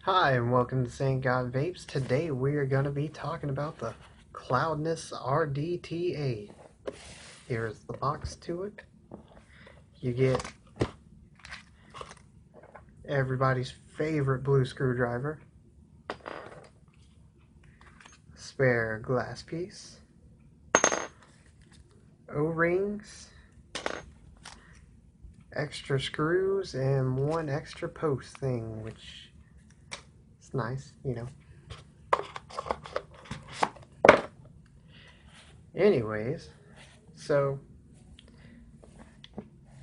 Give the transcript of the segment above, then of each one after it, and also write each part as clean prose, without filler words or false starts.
Hi, and welcome to St. God Vapes. Today we are going to be talking about the cloudnus RDTA. Here's the box to it. You get everybody's favorite blue screwdriver, spare glass piece, O-rings, extra screws, and one extra post thing, which is nice, you know. Anyways, so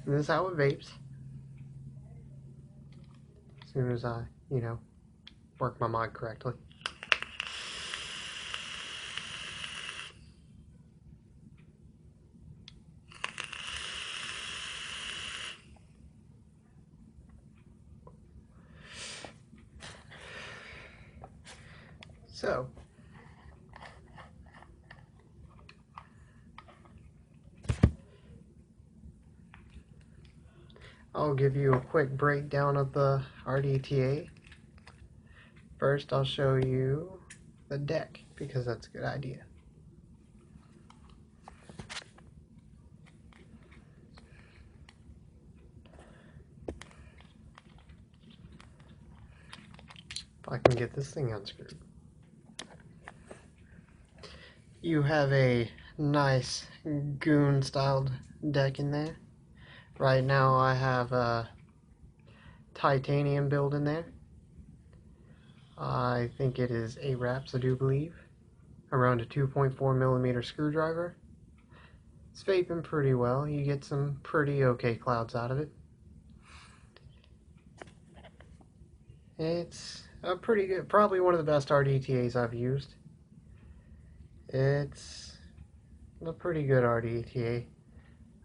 this is how it vapes. As soon as I, work my mod correctly. So, I'll give you a quick breakdown of the RDTA. First, I'll show you the deck, because that's a good idea. If I can get this thing unscrewed. You have a nice goon-styled deck in there. Right now I have a titanium build in there. I think it is 8 wraps, I do believe. Around a 2.4 millimeter screwdriver. It's vaping pretty well. You get some pretty okay clouds out of it. It's a pretty good, probably one of the best RDTAs I've used. It's a pretty good RDTA.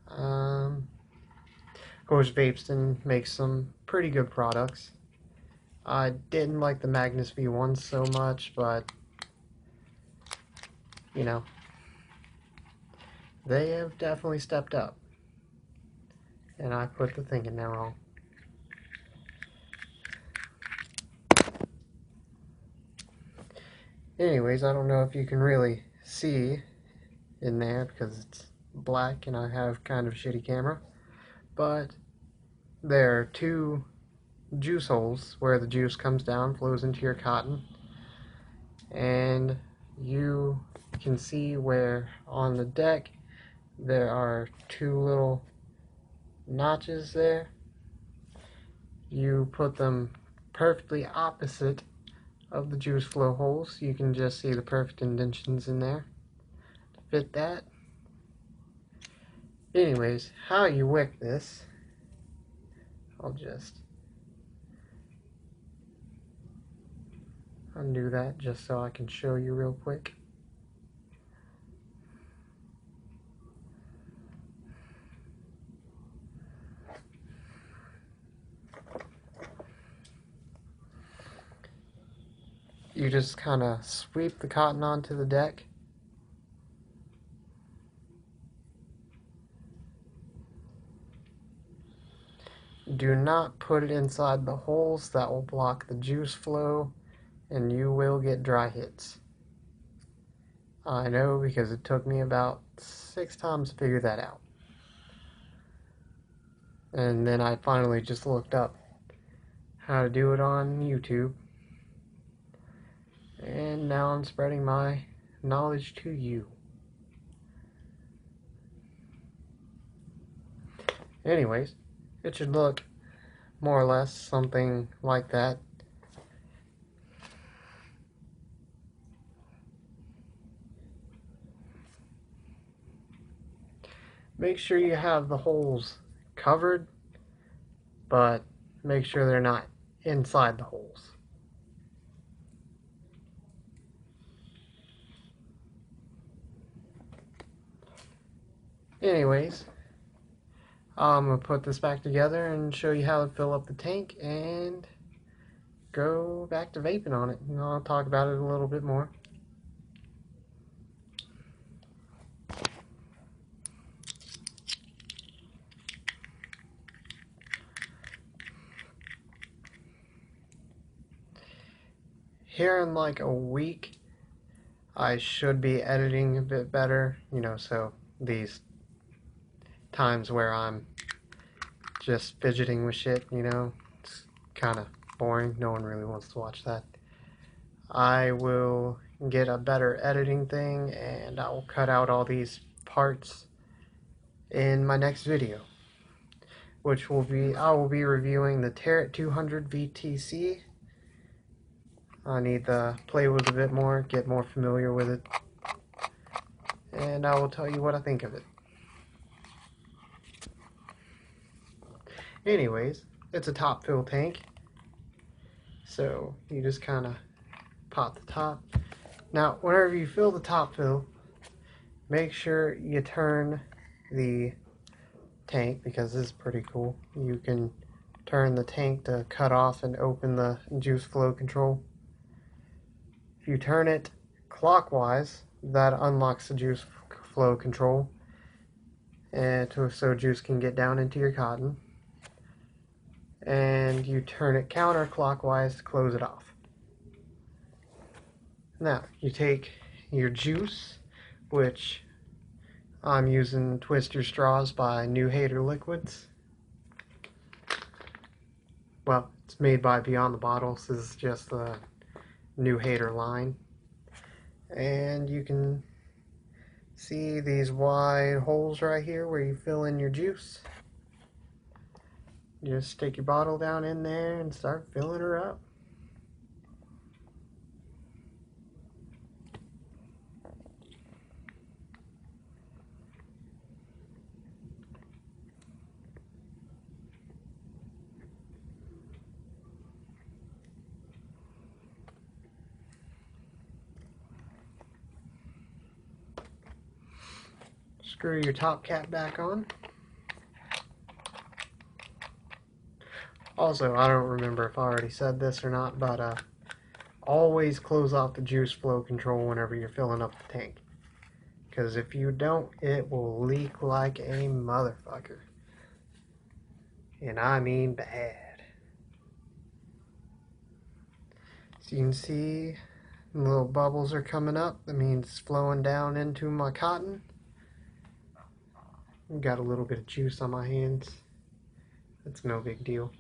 Of course, Vapeston makes some pretty good products. I didn't like the Magnus V1 so much, but they have definitely stepped up. And I put the thing in there wrong. Anyways, I don't know if you can really see in there because it's black and I have kind of a shitty camera, but there are 2 juice holes where the juice comes down, flows into your cotton, and you can see where on the deck there are 2 little notches there. You put them perfectly opposite of the juice flow holes. You can just see the perfect indentions in there to fit that. Anyways, how you wick this, I'll just undo that just so I can show you real quick. You just kind of sweep the cotton onto the deck. Do not put it inside the holes, that will block the juice flow and you will get dry hits. I know because it took me about 6 times to figure that out. And then I finally just looked up how to do it on YouTube. And now I'm spreading my knowledge to you. Anyways, it should look more or less something like that. Make sure you have the holes covered, but make sure they're not inside the holes. Anyways, I'm going to put this back together and show you how to fill up the tank and go back to vaping on it. And I'll talk about it a little bit more. here in like a week, I should be editing a bit better, you know, so these times where I'm just fidgeting with shit, you know, it's kind of boring. No one really wants to watch that. I will get a better editing thing, and I will cut out all these parts in my next video, which will be, I will be reviewing the Tarot 200 VTC. I need to play with it a bit more, get more familiar with it, and I will tell you what I think of it. Anyways, it's a top fill tank, so you just kind of pop the top. Now, whenever you fill the top fill, make sure you turn the tank, because this is pretty cool. You can turn the tank to cut off and open the juice flow control. If you turn it clockwise, that unlocks the juice flow control, and so juice can get down into your cotton. And you turn it counterclockwise to close it off. Now, you take your juice, which I'm using Twister Straws by New Hater Liquids. Well, it's made by Beyond the Bottles. This is just the New Hater line. And you can see these wide holes right here where you fill in your juice. You just stick your bottle down in there and start filling her up. Screw your top cap back on. Also, I don't remember if I already said this or not, but always close off the juice flow control whenever you're filling up the tank. Because if you don't, it will leak like a motherfucker. And I mean bad. So you can see little bubbles are coming up. That means it's flowing down into my cotton. Got a little bit of juice on my hands. That's no big deal.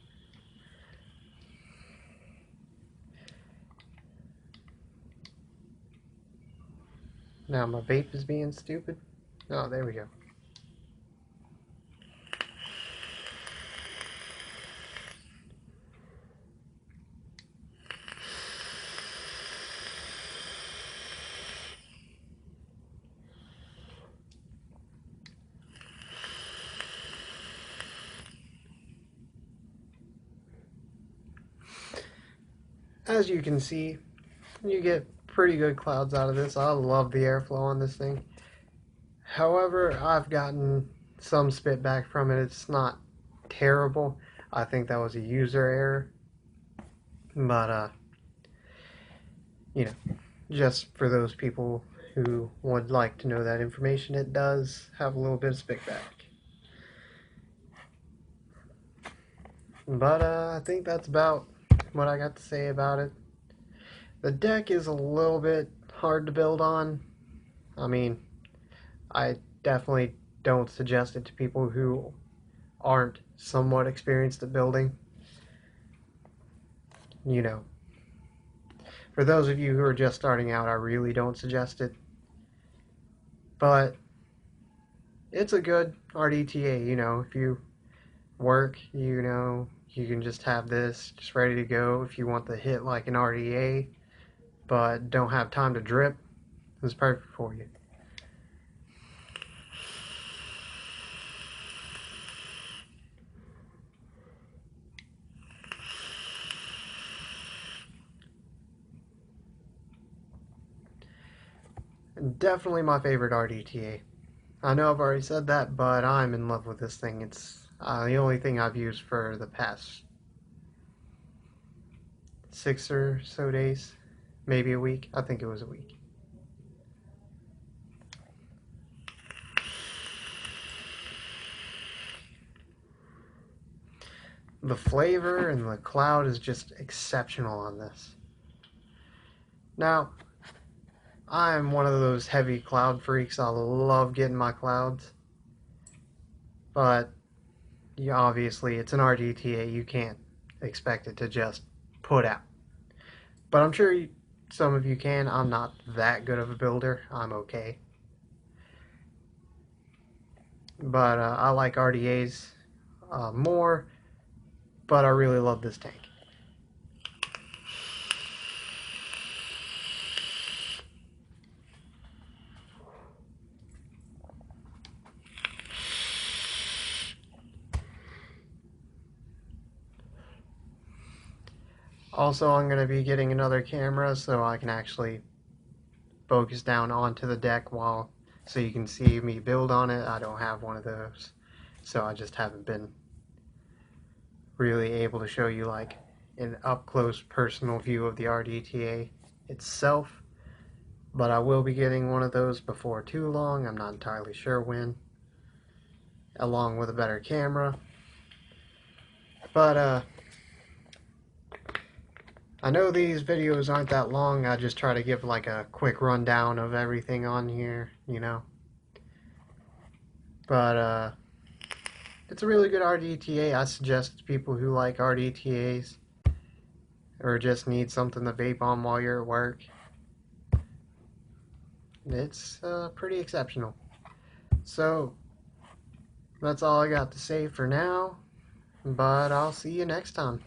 Now my vape is being stupid. Oh, there we go. As you can see, you get pretty good clouds out of this. I love the airflow on this thing. However, I've gotten some spit back from it. It's not terrible. I think that was a user error. But, you know, just for those people who would like to know that information, it does have a little bit of spit back. But, I think that's about what I got to say about it. The deck is a little bit hard to build on. I mean, I definitely don't suggest it to people who aren't somewhat experienced at building. You know, for those of you who are just starting out, I really don't suggest it. But it's a good RDTA, you know, if you work, you know, you can just have this just ready to go. If you want to hit like an RDA, but don't have time to drip, it's perfect for you. Definitely my favorite RDTA. I know I've already said that, but I'm in love with this thing. It's the only thing I've used for the past 6 or so days. Maybe a week. I think it was a week. The flavor and the cloud is just exceptional on this. Now, I'm one of those heavy cloud freaks. I love getting my clouds. But yeah, obviously, it's an RDTA. You can't expect it to just put out. But I'm sure some of you can. I'm not that good of a builder. I'm okay. But I like RDAs more. But I really love this tank. Also, I'm going to be getting another camera so I can actually focus down onto the deck so you can see me build on it. I don't have one of those, so I just haven't been really able to show you like an up-close personal view of the RDTA itself. But I will be getting one of those before too long. I'm not entirely sure when, along with a better camera. But I know these videos aren't that long. I just try to give like a quick rundown of everything on here, you know. But it's a really good RDTA. I suggest to people who like RDTAs or just need something to vape on while you're at work. It's pretty exceptional. So that's all I got to say for now, but I'll see you next time.